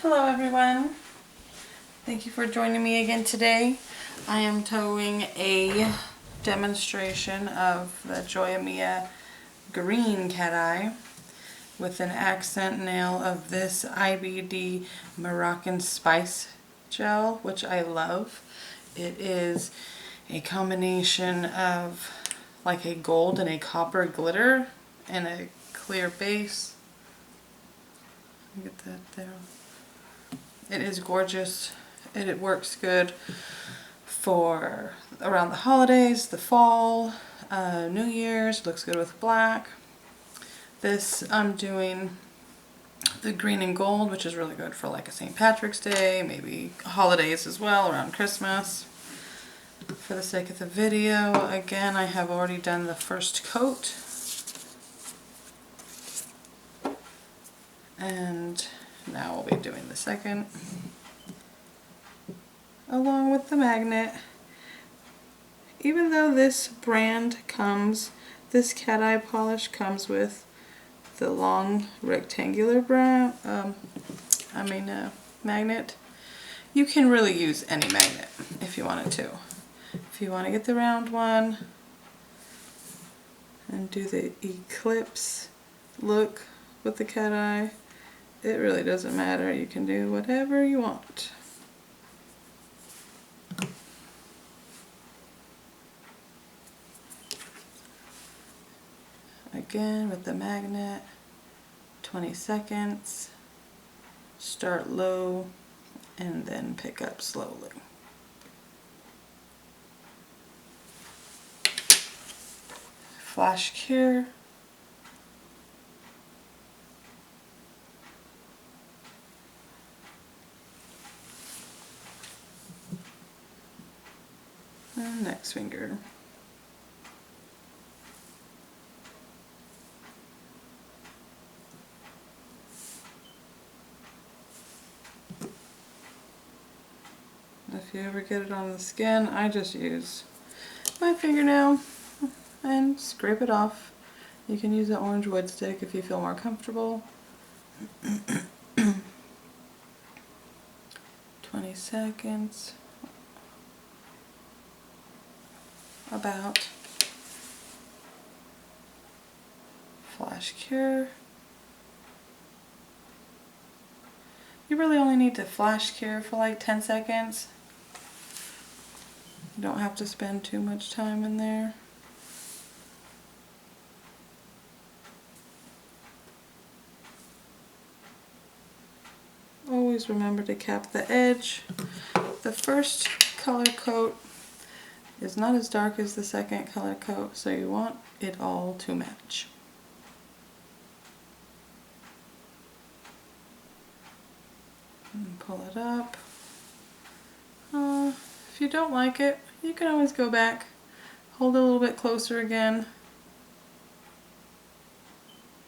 Hello everyone. Thank you for joining me again today. I am doing a demonstration of the Joya Mia green cat eye with an accent nail of this IBD Moroccan Spice gel, which I love. It is a combination of like a gold and a copper glitter and a clear base. Get that there. It is gorgeous. It works good for around the holidays, the fall, New Year's. It looks good with black. This I'm doing the green and gold, which is really good for like a St. Patrick's Day, maybe holidays as well, around Christmas. For the sake of the video, again, I have already done the first coat. And now we'll be doing the second, along with the magnet. Even though this brand comes, this cat eye polish comes with the long rectangular magnet, you can really use any magnet if you wanted to. If you want to get the round one and do the eclipse look with the cat eye, it really doesn't matter. You can do whatever you want. Again with the magnet, 20 seconds, start low and then pick up slowly. Flash cure. And next finger. If you ever get it on the skin, I just use my fingernail and scrape it off. You can use an orange wood stick if you feel more comfortable. 20 seconds. About. Flash cure. You really only need to flash cure for like 10 seconds. You don't have to spend too much time in there. Always remember to cap the edge. The first color coat is not as dark as the second color coat, so you want it all to match. And pull it up. If you don't like it, you can always go back, hold it a little bit closer again,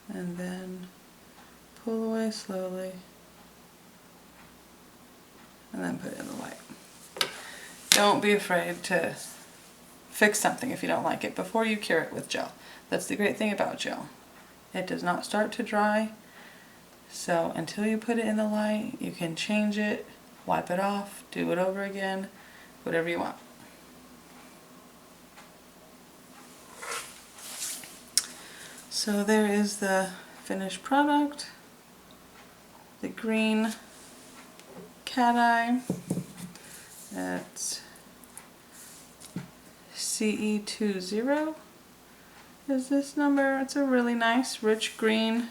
and then pull away slowly, and then put it in the light. Don't be afraid to fix something if you don't like it before you cure it with gel. That's the great thing about gel. It does not start to dry, so until you put it in the light, you can change it, wipe it off, do it over again, whatever you want. So there is the finished product, the green cat eye. It's CE20 is this number. It's a really nice rich green